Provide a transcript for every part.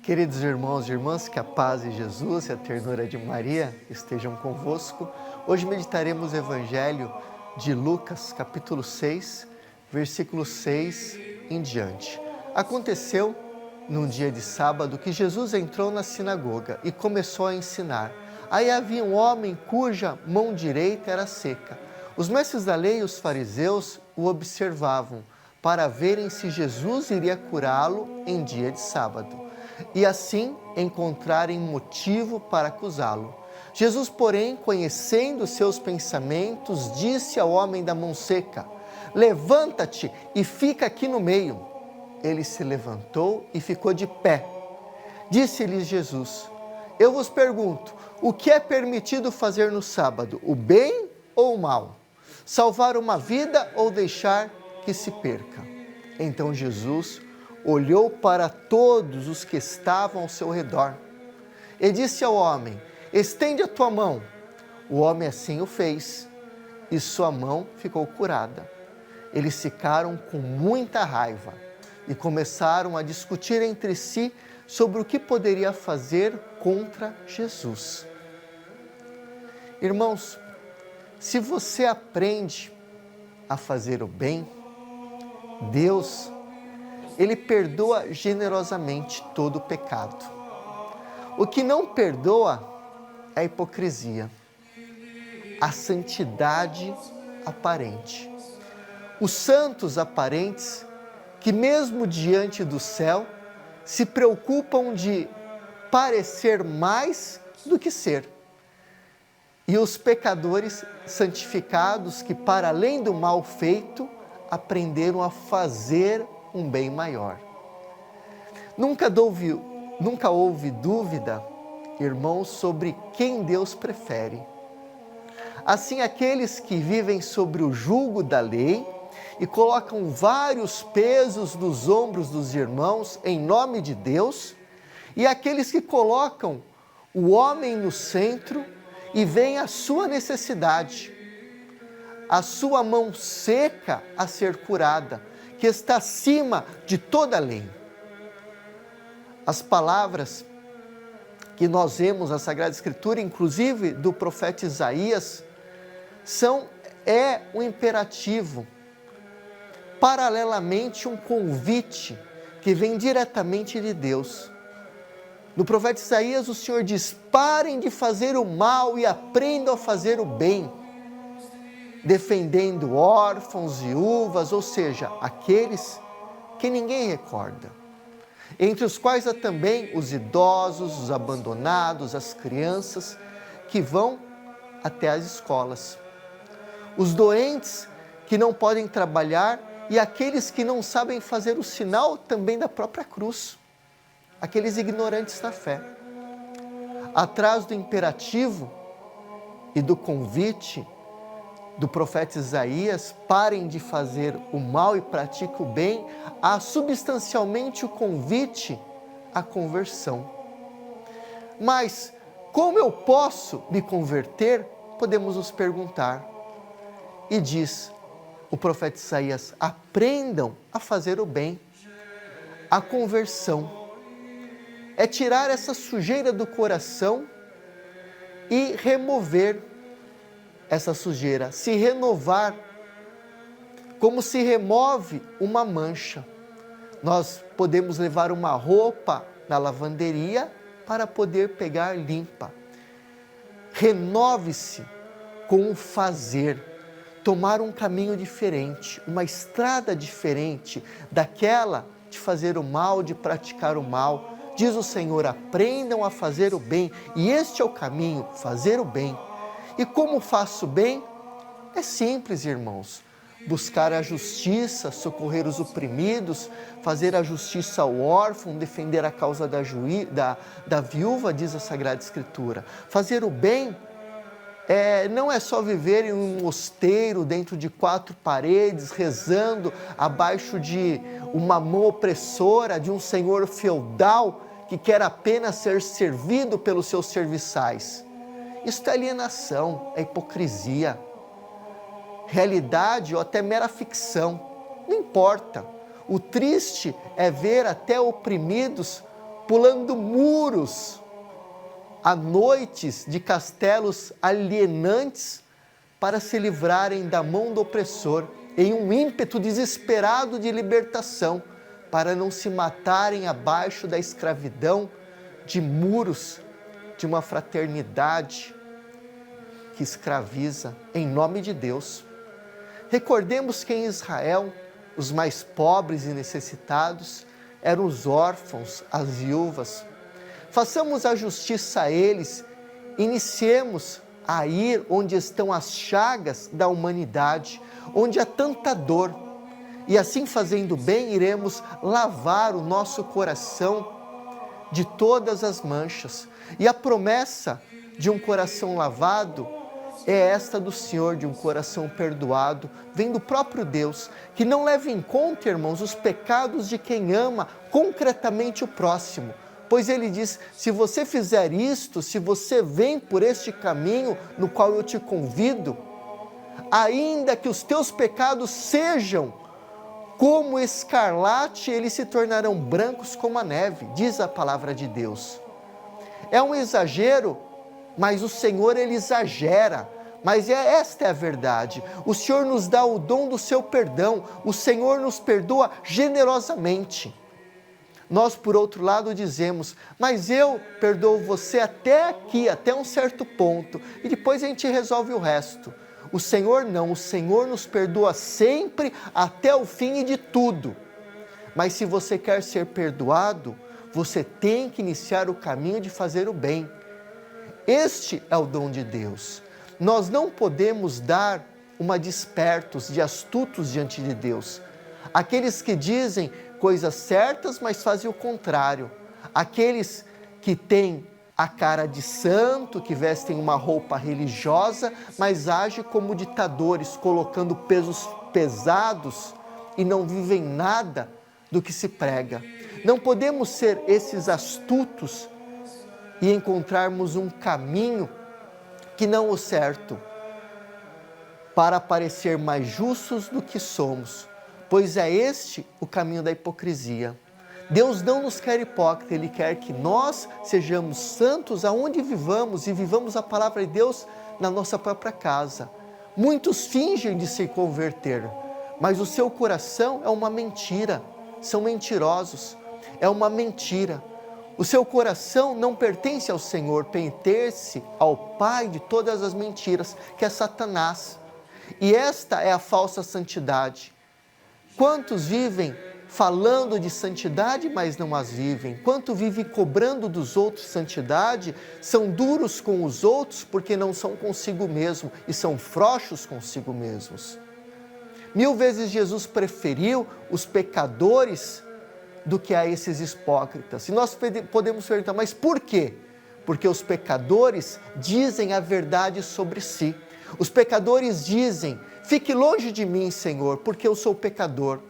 Queridos irmãos e irmãs, que a paz de Jesus e a ternura de Maria estejam convosco. Hoje meditaremos o Evangelho de Lucas, capítulo 6, versículo 6 em diante. Aconteceu, num dia de sábado, que Jesus entrou na sinagoga e começou a ensinar. Aí havia um homem cuja mão direita era seca. Os mestres da lei e os fariseus o observavam para verem se Jesus iria curá-lo em dia de sábado e assim encontrarem motivo para acusá-lo. Jesus, porém, conhecendo seus pensamentos, disse ao homem da mão seca: levanta-te e fica aqui no meio. Ele se levantou e ficou de pé. Disse-lhes Jesus: eu vos pergunto, o que é permitido fazer no sábado, o bem ou o mal? Salvar uma vida ou deixar que se perca? Então Jesus olhou para todos os que estavam ao seu redor e disse ao homem: estende a tua mão. O homem assim o fez e sua mão ficou curada. Eles ficaram com muita raiva e começaram a discutir entre si sobre o que poderia fazer contra Jesus. Irmãos, se você aprende a fazer o bem, Deus, Ele perdoa generosamente todo o pecado. O que não perdoa é a hipocrisia, a santidade aparente. Os santos aparentes, que mesmo diante do céu, se preocupam de parecer mais do que ser. E os pecadores santificados, que para além do mal feito, aprenderam a fazer um bem maior. Nunca houve dúvida, irmãos, sobre quem Deus prefere. Assim, aqueles que vivem sobre o jugo da lei e colocam vários pesos nos ombros dos irmãos em nome de Deus, e aqueles que colocam o homem no centro e veem a sua necessidade, a sua mão seca a ser curada, que está acima de toda a lei. As palavras que nós vemos na Sagrada Escritura, inclusive do profeta Isaías, é um imperativo, paralelamente um convite que vem diretamente de Deus. No profeta Isaías, o Senhor diz: parem de fazer o mal e aprendam a fazer o bem, defendendo órfãos, viúvas, ou seja, aqueles que ninguém recorda, entre os quais há também os idosos, os abandonados, as crianças que vão até as escolas, os doentes que não podem trabalhar e aqueles que não sabem fazer o sinal também da própria cruz, aqueles ignorantes da fé. Atrás do imperativo e do convite do profeta Isaías, parem de fazer o mal e pratiquem o bem, há substancialmente o convite à conversão. Mas como eu posso me converter? Podemos nos perguntar. E diz o profeta Isaías: aprendam a fazer o bem. A conversão é tirar essa sujeira do coração e remover essa sujeira, se renovar, como se remove uma mancha. Nós podemos levar uma roupa na lavanderia para poder pegar limpa. Renove-se com o fazer, tomar um caminho diferente, uma estrada diferente daquela de fazer o mal, de praticar o mal. Diz o Senhor: aprendam a fazer o bem, e este é o caminho, fazer o bem. E como faço bem? É simples, irmãos. Buscar a justiça, socorrer os oprimidos, fazer a justiça ao órfão, defender a causa da viúva, diz a Sagrada Escritura. Fazer o bem não é só viver em um mosteiro dentro de 4 paredes, rezando abaixo de uma mão opressora, de um senhor feudal que quer apenas ser servido pelos seus serviçais. Isto é alienação, é hipocrisia, realidade ou até mera ficção, não importa. O triste é ver até oprimidos pulando muros, a noites de castelos alienantes para se livrarem da mão do opressor, em um ímpeto desesperado de libertação, para não se matarem abaixo da escravidão de muros de uma fraternidade que escraviza em nome de Deus. Recordemos que em Israel, os mais pobres e necessitados eram os órfãos, as viúvas. Façamos a justiça a eles, iniciemos a ir onde estão as chagas da humanidade, onde há tanta dor. E assim fazendo bem, iremos lavar o nosso coração de todas as manchas. E a promessa de um coração lavado é esta do Senhor, de um coração perdoado, vem do próprio Deus, que não leva em conta, irmãos, os pecados de quem ama concretamente o próximo. Pois ele diz, se você fizer isto, se você vem por este caminho no qual eu te convido, ainda que os teus pecados sejam como escarlate, eles se tornarão brancos como a neve, diz a palavra de Deus. É um exagero, mas o Senhor, ele exagera. Mas esta é a verdade. O Senhor nos dá o dom do seu perdão. O Senhor nos perdoa generosamente. Nós, por outro lado, dizemos, mas eu perdoo você até aqui, até um certo ponto, e depois a gente resolve o resto. O Senhor não, o Senhor nos perdoa sempre, até o fim e de tudo. Mas se você quer ser perdoado, você tem que iniciar o caminho de fazer o bem. Este é o dom de Deus. Nós não podemos dar uma de espertos, de astutos diante de Deus. Aqueles que dizem coisas certas, mas fazem o contrário. Aqueles que têm a cara de santo, que vestem uma roupa religiosa, mas agem como ditadores, colocando pesos pesados e não vivem nada do que se prega. Não podemos ser esses astutos e encontrarmos um caminho que não o certo, para parecer mais justos do que somos, pois é este o caminho da hipocrisia. Deus não nos quer hipócrita, Ele quer que nós sejamos santos aonde vivamos e vivamos a palavra de Deus na nossa própria casa. Muitos fingem de se converter, mas o seu coração é uma mentira, são mentirosos, é uma mentira. O seu coração não pertence ao Senhor, pertence ao pai de todas as mentiras, que é Satanás. E esta é a falsa santidade. Quantos vivem falando de santidade, mas não as vivem? Quanto vivem cobrando dos outros santidade, são duros com os outros porque não são consigo mesmo e são frouxos consigo mesmos. 1000 vezes Jesus preferiu os pecadores do que a esses hipócritas. E nós podemos perguntar, mas por quê? Porque os pecadores dizem a verdade sobre si. Os pecadores dizem, fique longe de mim, Senhor, porque eu sou pecador.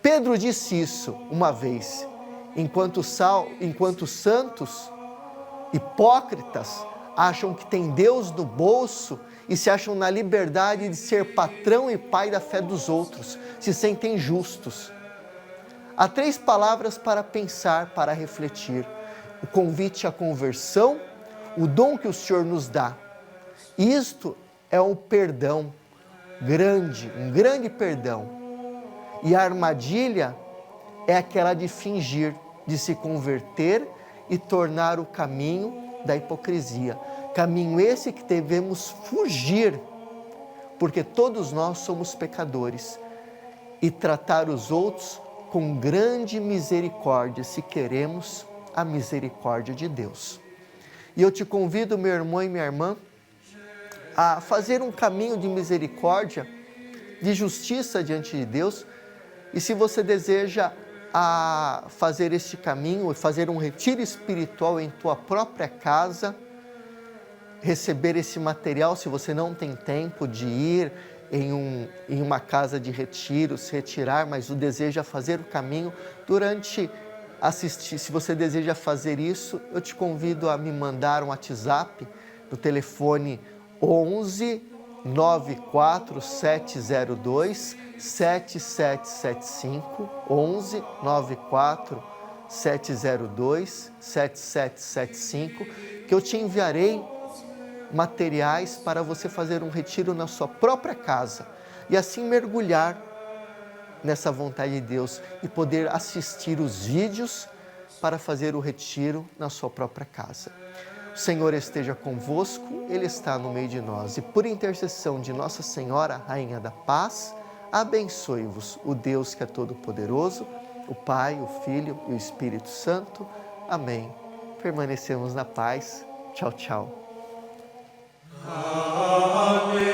Pedro disse isso uma vez, enquanto santos, hipócritas, acham que tem Deus no bolso e se acham na liberdade de ser patrão e pai da fé dos outros, se sentem justos. Há 3 palavras para pensar, para refletir. O convite à conversão, o dom que o Senhor nos dá. Isto é um perdão grande, um grande perdão. E a armadilha é aquela de fingir, de se converter e tornar o caminho da hipocrisia. Caminho esse que devemos fugir, porque todos nós somos pecadores. E tratar os outros com grande misericórdia, se queremos a misericórdia de Deus. E eu te convido, meu irmão e minha irmã, a fazer um caminho de misericórdia, de justiça diante de Deus. E se você deseja fazer este caminho, fazer um retiro espiritual em tua própria casa, receber esse material, se você não tem tempo de ir em uma casa de retiro, se retirar, mas o deseja fazer o caminho durante assistir. Se você deseja fazer isso, eu te convido a me mandar um WhatsApp no telefone 11 94 702 7775, 11 94 702-7775, que eu te enviarei materiais para você fazer um retiro na sua própria casa e assim mergulhar nessa vontade de Deus e poder assistir os vídeos para fazer o retiro na sua própria casa. O Senhor esteja convosco, Ele está no meio de nós e por intercessão de Nossa Senhora, Rainha da Paz, abençoe-vos o Deus que é todo-poderoso, o Pai, o Filho e o Espírito Santo. Amém. Permanecemos na paz. Tchau, tchau. Amém.